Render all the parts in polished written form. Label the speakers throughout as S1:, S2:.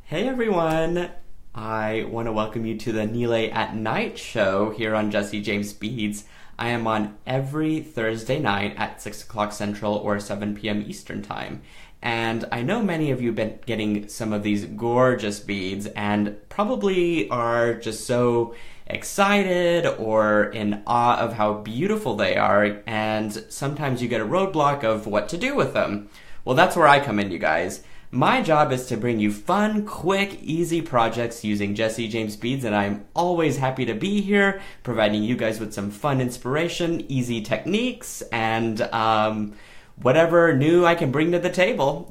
S1: Hey everyone! I want to welcome you to the Nile at Night show here on Jesse James Beads. I am on every Thursday night at 6 o'clock Central or 7 p.m. Eastern Time. And I know many of you have been getting some of these gorgeous beads and probably are just so excited or in awe of how beautiful they are, and sometimes you get a roadblock of what to do with them. Well, that's where I come in, you guys. My job is to bring you fun, quick, easy projects using Jesse James Beads, and I'm always happy to be here, providing you guys with some fun inspiration, easy techniques, and whatever new I can bring to the table.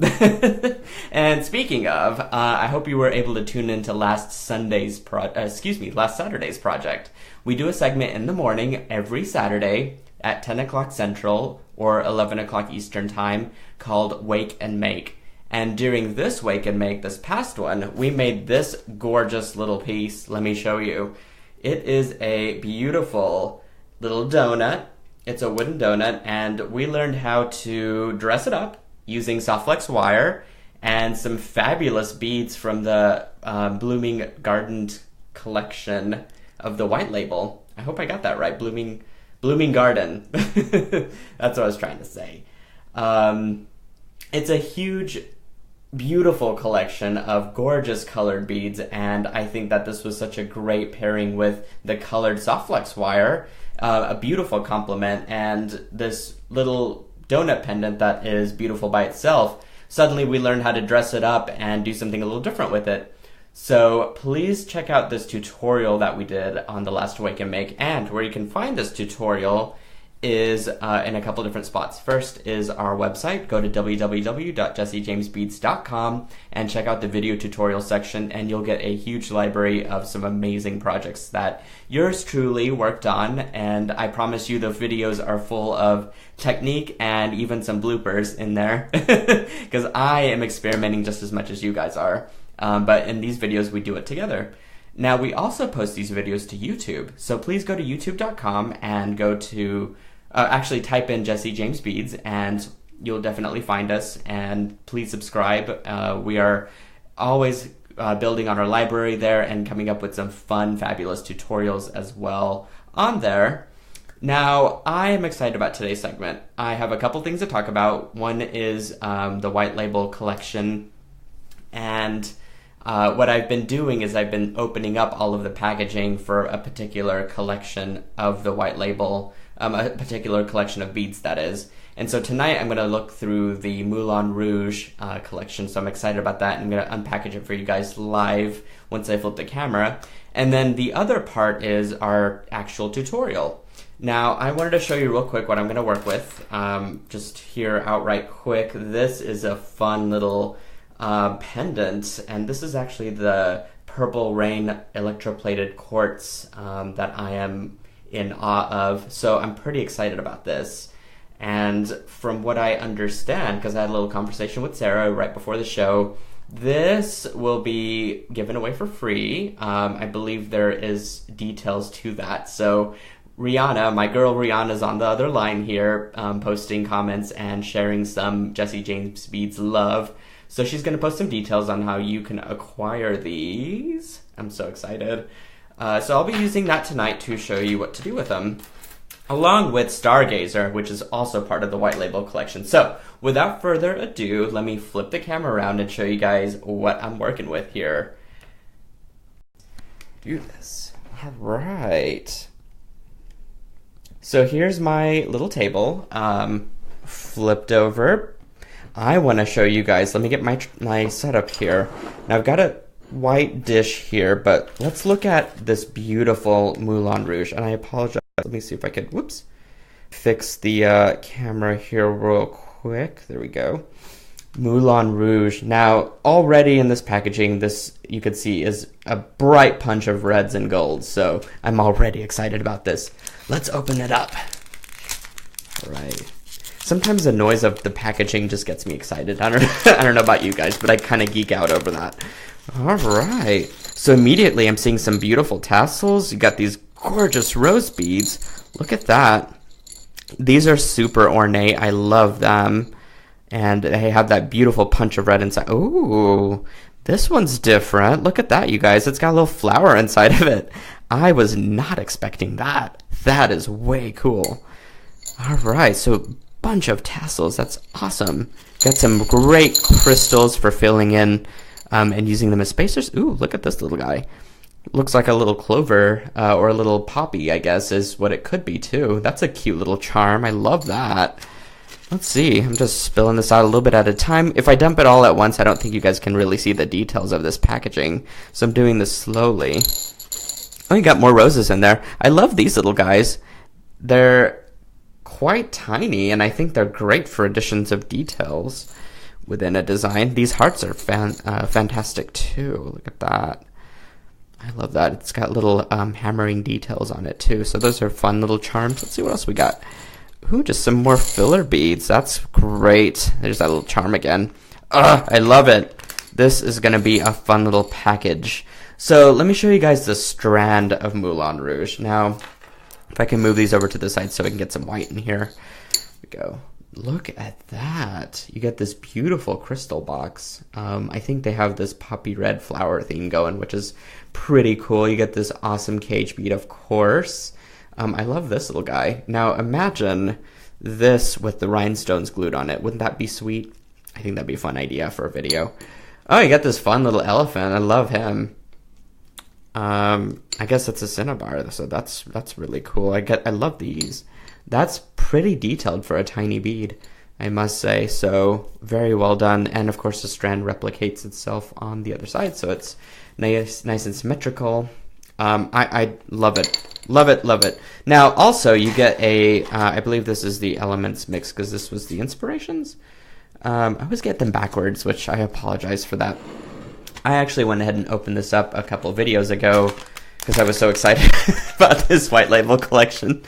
S1: And speaking of, I hope you were able to tune into last Saturday's project. We do a segment in the morning every Saturday at 10 o'clock Central or 11 o'clock Eastern Time called Wake and Make. And during this Wake and Make, this past one, we made this gorgeous little piece. Let me show you. It is a beautiful little donut. It's a wooden donut, and we learned how to dress it up using soft flex wire and some fabulous beads from the Blooming Garden collection of the white label. I hope I got that right. Blooming Garden. That's what I was trying to say. It's a huge, beautiful collection of gorgeous colored beads, and I think that this was such a great pairing with the colored soft flex wire, a beautiful complement, and this little donut pendant that is beautiful by itself. Suddenly we learned how to dress it up and do something a little different with it. So please check out this tutorial that we did on the last Wake and Make, and where you can find this tutorial is in a couple different spots. First is our website. Go to www.jessejamesbeads.com and check out the video tutorial section, and you'll get a huge library of some amazing projects that yours truly worked on, and I promise you the videos are full of technique and even some bloopers in there because I am experimenting just as much as you guys are, but in these videos we do it together. Now, we also post these videos to YouTube, so please go to youtube.com and go to, actually type in Jesse James Beads, and you'll definitely find us, and please subscribe. We are always building on our library there and coming up with some fun, fabulous tutorials as well on there. Now, I am excited about today's segment. I have a couple things to talk about. One is the white label collection, and what I've been doing is I've been opening up all of the packaging for a particular collection of the white label, a particular collection of beads, that is. And so tonight I'm going to look through the Moulin Rouge collection, so I'm excited about that, and I'm going to unpackage it for you guys live once I flip the camera. And then the other part is our actual tutorial. Now, I wanted to show you real quick what I'm going to work with, just here outright quick. This is a fun little pendant, and this is actually the Purple Rain electroplated quartz that I am in awe of, so I'm pretty excited about this. And from what I understand, because I had a little conversation with Sarah right before the show, this will be given away for free. I believe there is details to that, so Rihanna, my girl Rihanna's on the other line here, posting comments and sharing some Jesse James Beads love. So she's going to post some details on how you can acquire these. I'm so excited. So I'll be using that tonight to show you what to do with them, along with Stargazer, which is also part of the white label collection. So without further ado, let me flip the camera around and show you guys what I'm working with here. Do this. All right. So here's my little table, flipped over. I want to show you guys, let me get my setup here. Now I've got a white dish here, but let's look at this beautiful Moulin Rouge. And I apologize, let me see if I can, fix the camera here real quick. There we go. Moulin Rouge. Now, already in this packaging, this, you could see, is a bright punch of reds and golds. So I'm already excited about this. Let's open it up. All right. Sometimes the noise of the packaging just gets me excited. I don't know about you guys, but I kind of geek out over that. All right. So immediately I'm seeing some beautiful tassels. You got these gorgeous rose beads. Look at that. These are super ornate. I love them. And they have that beautiful punch of red inside. Ooh, This one's different. Look at that, you guys. It's got a little flower inside of it. I was not expecting that. That is way cool. All right, so bunch of tassels. That's awesome. Got some great crystals for filling in and using them as spacers. Ooh, look at this little guy. Looks like a little clover or a little poppy, I guess, is what it could be too. That's a cute little charm. I love that. Let's see. I'm just spilling this out a little bit at a time. If I dump it all at once, I don't think you guys can really see the details of this packaging. So I'm doing this slowly. Oh, you got more roses in there. I love these little guys. They're quite tiny, and I think they're great for additions of details within a design. These hearts are fantastic too. Look at that. I love that. It's got little hammering details on it too. So those are fun little charms. Let's see what else we got. Ooh, just some more filler beads. That's great. There's that little charm again. Ugh, I love it. This is going to be a fun little package. So let me show you guys the strand of Moulin Rouge. Now, if I can move these over to the side so I can get some white in here. Here we go. Look at that. You get this beautiful crystal box. I think they have this poppy red flower theme going, which is pretty cool. You get this awesome cage bead, of course. I love this little guy. Now imagine this with the rhinestones glued on it. Wouldn't that be sweet? I think that'd be a fun idea for a video. Oh, you got this fun little elephant. I love him. I guess it's a cinnabar, so that's really cool. I love these. That's pretty detailed for a tiny bead, I must say. So very well done. And of course the strand replicates itself on the other side, so it's nice and symmetrical. I love it. Love it, love it. Now, also, you get a, I believe this is the Elements mix, because this was the Inspirations. I always get them backwards, which I apologize for that. I actually went ahead and opened this up a couple of videos ago, because I was so excited about this white label collection.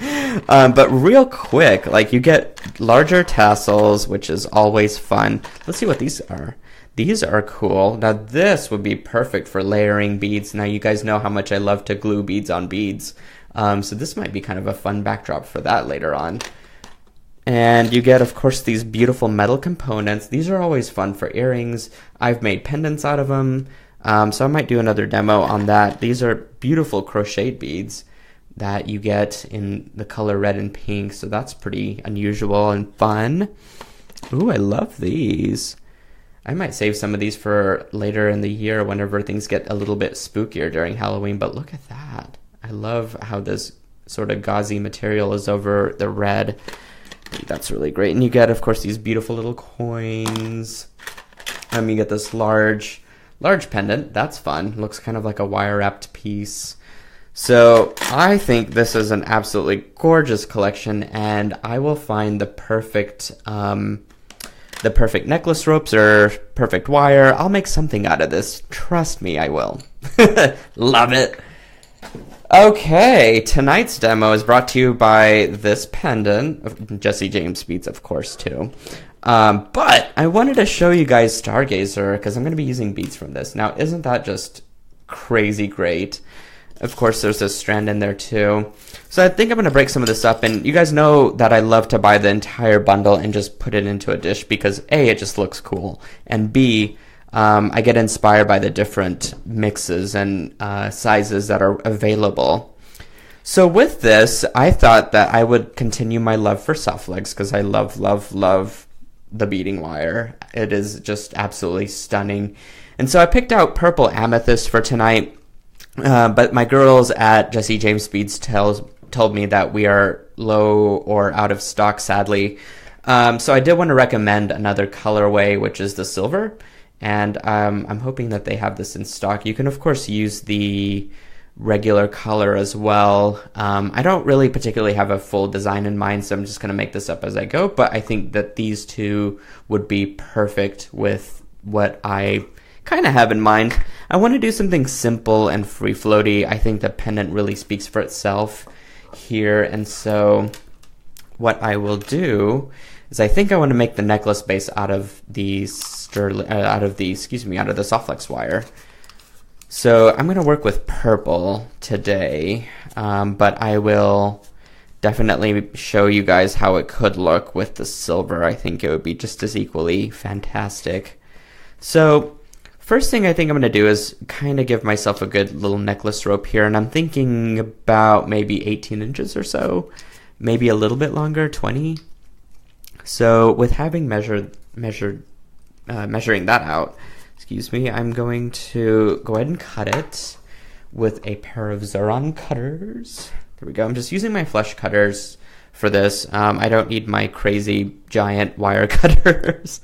S1: But real quick, like, you get larger tassels, which is always fun. Let's see what these are. These are cool. Now this would be perfect for layering beads. Now you guys know how much I love to glue beads on beads. So this might be kind of a fun backdrop for that later on. And you get, of course, these beautiful metal components. These are always fun for earrings. I've made pendants out of them. So I might do another demo on that. These are beautiful crocheted beads that you get in the color red and pink. So that's pretty unusual and fun. Ooh, I love these. I might save some of these for later in the year whenever things get a little bit spookier during Halloween, but look at that. I love how this sort of gauzy material is over the red. That's really great. And you get, of course, these beautiful little coins. You get this large pendant. That's fun. Looks kind of like a wire-wrapped piece. So I think this is an absolutely gorgeous collection, and I will find the perfect necklace ropes or perfect wire. I'll make something out of this. Trust me, I will. Love it. Okay, tonight's demo is brought to you by this pendant of Jesse James beads, of course, too. But I wanted to show you guys Stargazer because I'm going to be using beads from this. Now, isn't that just crazy great? Of course, there's this strand in there too. So I think I'm going to break some of this up, and you guys know that I love to buy the entire bundle and just put it into a dish because A, it just looks cool, and B, I get inspired by the different mixes and sizes that are available. So with this, I thought that I would continue my love for soft legs because I love, love, love the beading wire. It is just absolutely stunning. And so I picked out purple amethyst for tonight. But my girls at Jesse James Beads told me that we are low or out of stock, sadly. So I did want to recommend another colorway, which is the silver. And I'm hoping that they have this in stock. You can, of course, use the regular color as well. I don't really particularly have a full design in mind, so I'm just going to make this up as I go. But I think that these two would be perfect with what I kind of have in mind. I want to do something simple and free floaty. I think the pendant really speaks for itself here, and so what I will do is I think I want to make the necklace base out of the softlex wire. So I'm going to work with purple today, but I will definitely show you guys how it could look with the silver. I think it would be just as equally fantastic. So first thing I think I'm going to do is kind of give myself a good little necklace rope here, and I'm thinking about maybe 18 inches or so, maybe a little bit longer, 20. So with having measuring that out, excuse me, I'm going to go ahead and cut it with a pair of Xuron cutters. There we go. I'm just using my flush cutters for this. I don't need my crazy giant wire cutters.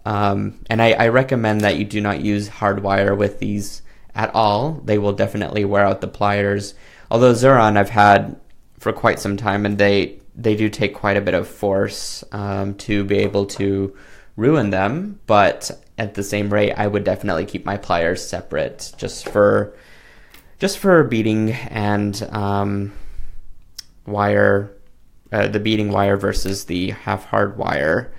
S1: And I recommend that you do not use hard wire with these at all. They will definitely wear out the pliers. Although Xuron I've had for quite some time, and they do take quite a bit of force to be able to ruin them. But at the same rate, I would definitely keep my pliers separate just for beading and wire, the beading wire versus the half hard wire.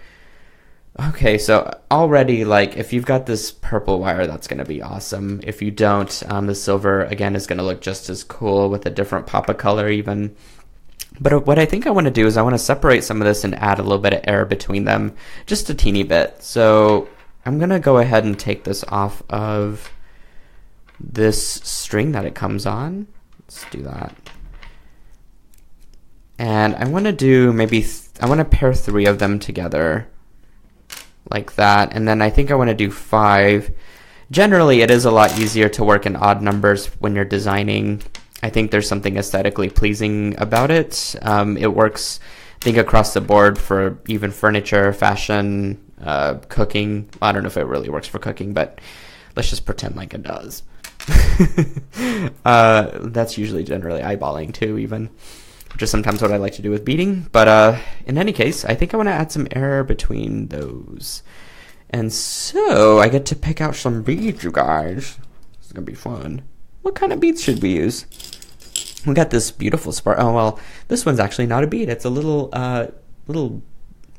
S1: Okay, so already, like, if you've got this purple wire, that's going to be awesome. If you don't, the silver, again, is going to look just as cool with a different pop of color even. But what I think I want to do is I want to separate some of this and add a little bit of air between them, just a teeny bit. So I'm going to go ahead and take this off of this string that it comes on. Let's do that. And I want to do I want to pair 3 of them together like that. And then I think I want to do 5. Generally, it is a lot easier to work in odd numbers when you're designing. I think there's something aesthetically pleasing about it. It works, I think, across the board for even furniture, fashion, cooking. I don't know if it really works for cooking, but let's just pretend like it does. That's usually generally eyeballing too, even, which is sometimes what I like to do with beading. But in any case, I think I want to add some air between those. And so I get to pick out some beads, you guys. This is going to be fun. What kind of beads should we use? We got this beautiful spark. Oh, well, this one's actually not a bead. It's a little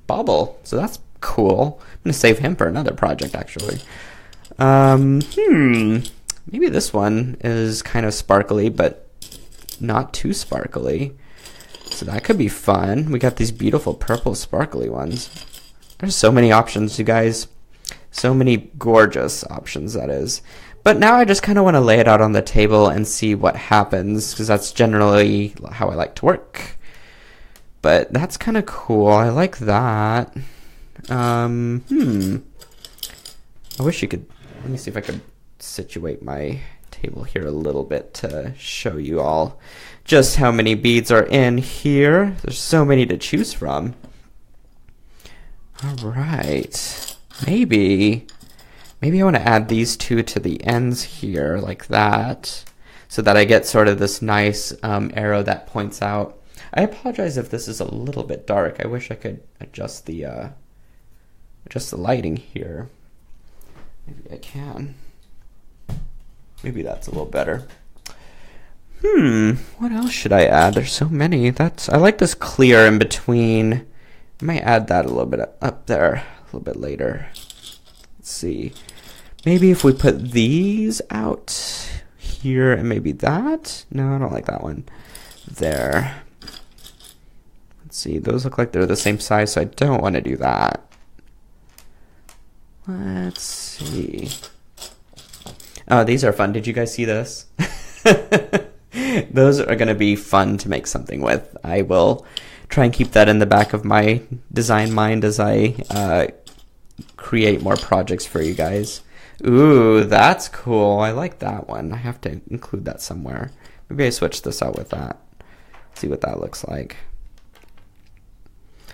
S1: bauble. So that's cool. I'm going to save him for another project, actually. Maybe this one is kind of sparkly, but not too sparkly. So that could be fun. We got these beautiful purple sparkly ones. There's so many options, you guys. So many gorgeous options, that is. But now I just kind of want to lay it out on the table and see what happens, because that's generally how I like to work. But that's kind of cool. I like that. I wish you could... Let me see if I could situate my table here a little bit to show you all just how many beads are in here. There's so many to choose from. All right. Maybe I want to add these 2 to the ends here like that, so that I get sort of this nice arrow that points out. I apologize if this is a little bit dark. I wish I could adjust the lighting here. Maybe I can. Maybe that's a little better. What else should I add? There's so many. I like this clear in between. I might add that a little bit up there a little bit later. Let's see. Maybe if we put these out here and maybe that. No, I don't like that one. There. Let's see. Those look like they're the same size, so I don't want to do that. Let's see. Oh, these are fun. Did you guys see this? Those are going to be fun to make something with. I will try and keep that in the back of my design mind as I create more projects for you guys. Ooh, that's cool. I like that one. I have to include that somewhere. Maybe I switch this out with that. See what that looks like.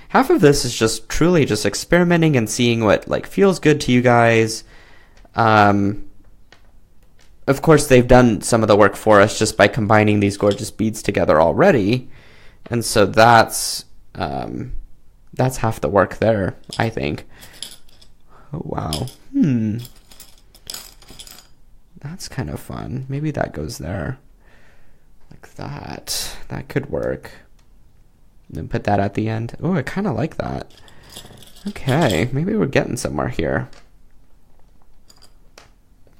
S1: Half of this is just truly just experimenting and seeing what like feels good to you guys. Of course, they've done some of the work for us just by combining these gorgeous beads together already. And so that's half the work there, I think. Oh, wow. That's kind of fun. Maybe that goes there. Like that. That could work. And then put that at the end. Oh, I kind of like that. Okay, maybe we're getting somewhere here.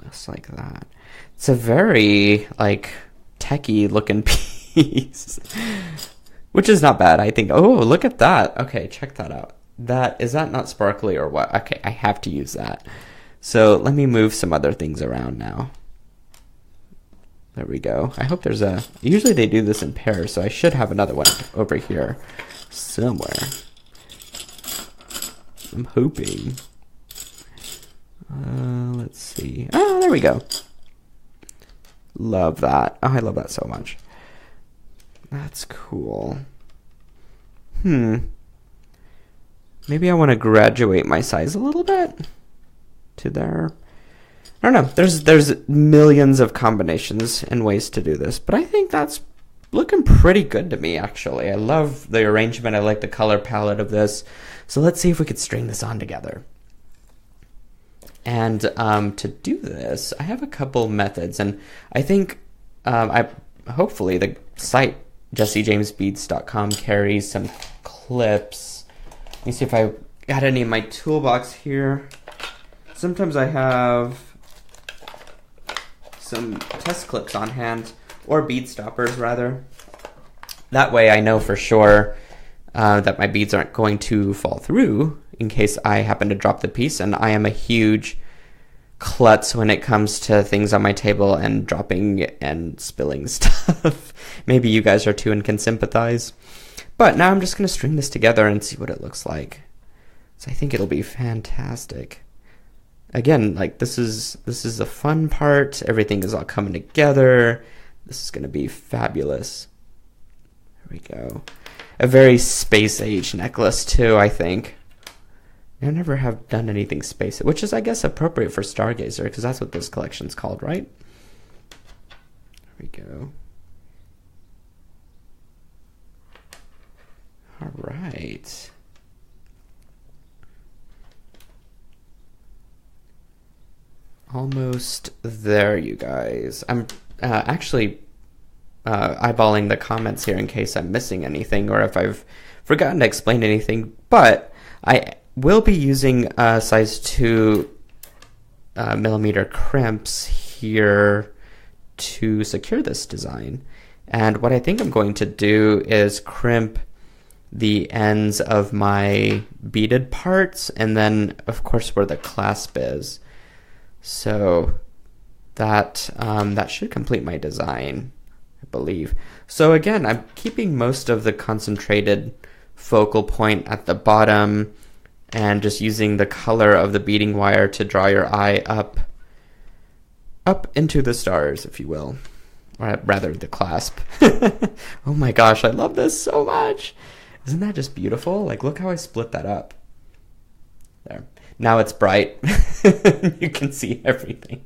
S1: Just like that. It's a very, like, techie looking piece. Which is not bad, I think. Oh, look at that. Okay, check that out. Is that not sparkly or what? Okay, I have to use that. So let me move some other things around now. There we go. I hope there's a... Usually they do this in pairs, so I should have another one over here somewhere. I'm hoping. Let's see. Oh, there we go. Love that. Oh, I love that so much. That's cool. Maybe I want to graduate my size a little bit to there. I don't know. There's millions of combinations and ways to do this, but I think that's looking pretty good to me, actually. I love the arrangement. I like the color palette of this. So let's see if we could string this on together. And to do this, I have a couple methods, and I think hopefully the site jessejamesbeats.com carries some clips. Let me see if I got any in my toolbox here. Sometimes I have some test clips on hand, or bead stoppers rather. That way I know for sure that my beads aren't going to fall through in case I happen to drop the piece, and I am a huge klutz when it comes to things on my table and dropping and spilling stuff. Maybe you guys are too and can sympathize. But now I'm just going to string this together and see what it looks like. So I think it'll be fantastic. Again, like this is the fun part. Everything is all coming together. This is going to be fabulous. There we go. A very space age necklace too, I think. I never have done anything space, which is, I guess, appropriate for Stargazer, because that's what this collection's called, right? There we go. All right. Almost there, you guys. I'm actually eyeballing the comments here in case I'm missing anything or if I've forgotten to explain anything, but I will be using size 2 millimeter crimps here to secure this design. And what I think I'm going to do is crimp the ends of my beaded parts and then, of course, where the clasp is. So that should complete my design, I believe. So again, I'm keeping most of the concentrated focal point at the bottom and just using the color of the beading wire to draw your eye up into the stars, if you will. Or rather, the clasp. Oh my gosh, I love this so much. Isn't that just beautiful? Like, look how I split that up. There. Now it's bright. You can see everything.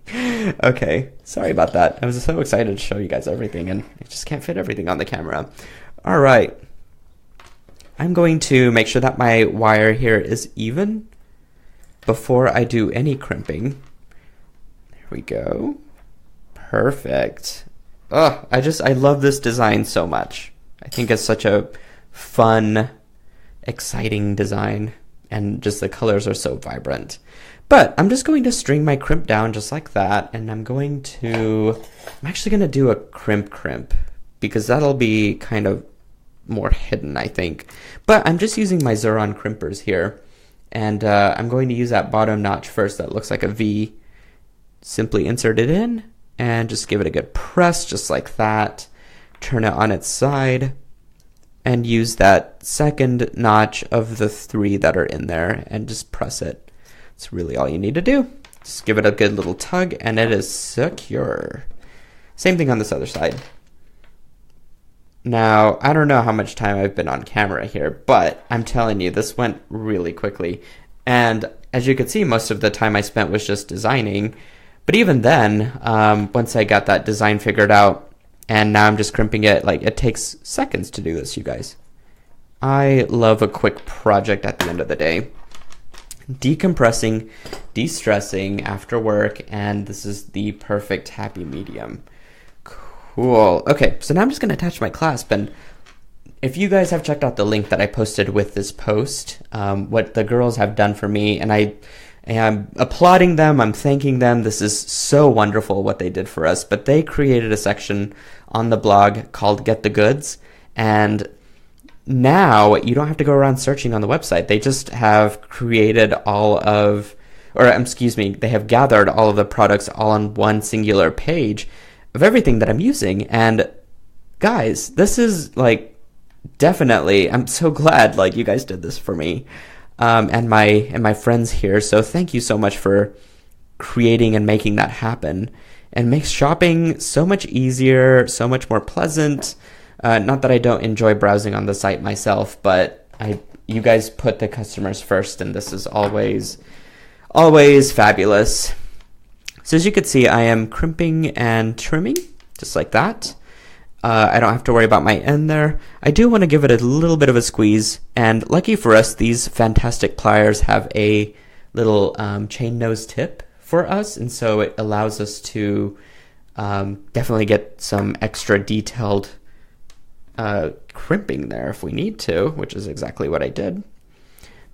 S1: Okay, sorry about that. I was so excited to show you guys everything, and I just can't fit everything on the camera. All right. I'm going to make sure that my wire here is even before I do any crimping. There we go. Perfect. Oh, I love this design so much. I think it's such a fun, exciting design, and just the colors are so vibrant. But I'm just going to string my crimp down just like that, and I'm actually going to do a crimp because that'll be kind of more hidden, I think. But I'm just using my Xuron crimpers here, and I'm going to use that bottom notch first that looks like a V. Simply insert it in and just give it a good press just like that. Turn it on its side and use that second notch of the 3 that are in there and just press it. It's really all you need to do. Just give it a good little tug and it is secure. Same thing on this other side. Now, I don't know how much time I've been on camera here, but I'm telling you, this went really quickly. And as you can see, most of the time I spent was just designing. But even then, once I got that design figured out, and now I'm just crimping it, like, it takes seconds to do this, you guys. I love a quick project at the end of the day. Decompressing, de-stressing after work, and this is the perfect happy medium. Cool. Okay, so now I'm just going to attach my clasp, and if you guys have checked out the link that I posted with this post, what the girls have done for me, and I am applauding them, I'm thanking them. This is so wonderful what they did for us, but they created a section on the blog called Get the Goods, and now you don't have to go around searching on the website. They just have created all of excuse me, they have gathered all of the products all on one singular page of everything that I'm using. And guys, this is like definitely, I'm so glad like you guys did this for me, and my friends here. So thank you so much for creating and making that happen, and makes shopping so much easier, so much more pleasant. Not that I don't enjoy browsing on the site myself, but you guys put the customers first, and this is always fabulous. So as you can see, I am crimping and trimming just like that. I don't have to worry about my end there. I do want to give it a little bit of a squeeze, and lucky for us, these fantastic pliers have a little chain nose tip for us, and so it allows us to definitely get some extra detailed crimping there if we need to, which is exactly what I did.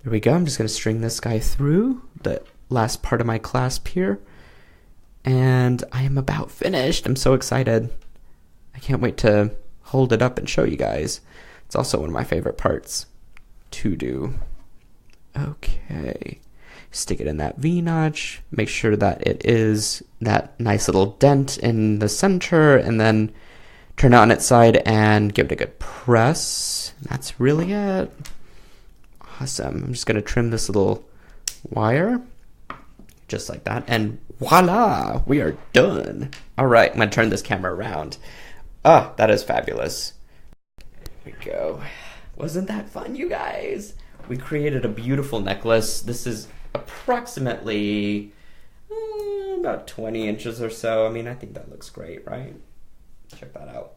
S1: There we go. I'm just going to string this guy through the last part of my clasp here, and I am about finished. I'm so excited. I can't wait to hold it up and show you guys. It's also one of my favorite parts to do. Okay. Stick it in that V-notch. Make sure that it is that nice little dent in the center, and then turn it on its side and give it a good press. That's really it. Awesome. I'm just going to trim this little wire just like that, and voila, we are done. All right, I'm going to turn this camera around. Ah, that is fabulous. There we go. Wasn't that fun, you guys? We created a beautiful necklace. This is approximately about 20 inches or so. I mean, I think that looks great, right? Check that out.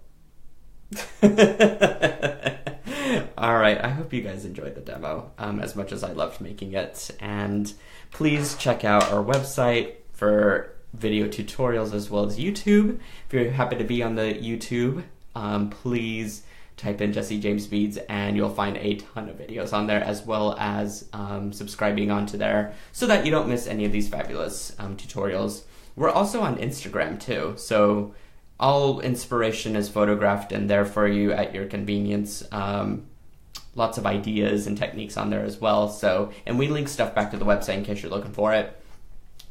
S1: All right, I hope you guys enjoyed the demo as much as I loved making it. And please check out our website for video tutorials as well as YouTube. If you're happy to be on the YouTube, please type in Jesse James Beads and you'll find a ton of videos on there, as well as subscribing onto there so that you don't miss any of these fabulous tutorials. We're also on Instagram too, so all inspiration is photographed and there for you at your convenience. Lots of ideas and techniques on there as well. So, and we link stuff back to the website in case you're looking for it.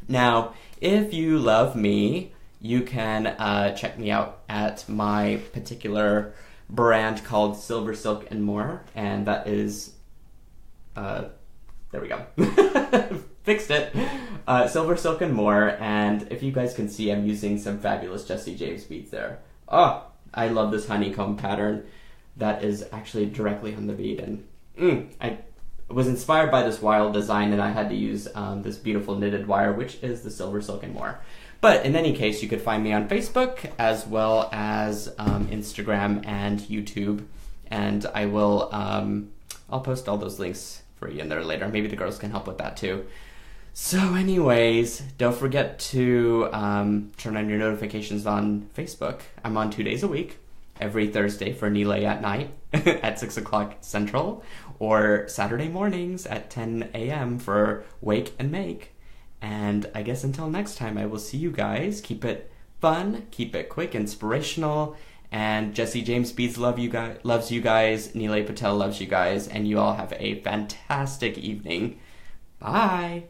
S1: Now, if you love me, you can check me out at my particular brand called Silver Silk and More, and that is, there we go, fixed it, Silver Silk and More. And if you guys can see, I'm using some fabulous Jesse James beads there. Oh, I love this honeycomb pattern that is actually directly on the bead, and I was inspired by this wild design, and I had to use this beautiful knitted wire, which is the Silver Silk and More. But in any case, you could find me on Facebook as well as Instagram and YouTube, and I will I'll post all those links for you in there later. Maybe the girls can help with that too. So anyways, don't forget to turn on your notifications on Facebook. I'm on 2 days a week, every Thursday for Nile at night at 6 o'clock Central, or Saturday mornings at 10 a.m. for Wake and Make. And I guess until next time, I will see you guys. Keep it fun, keep it quick, inspirational, and Jesse James Beads loves you guys, Nile Patel loves you guys, and you all have a fantastic evening. Bye!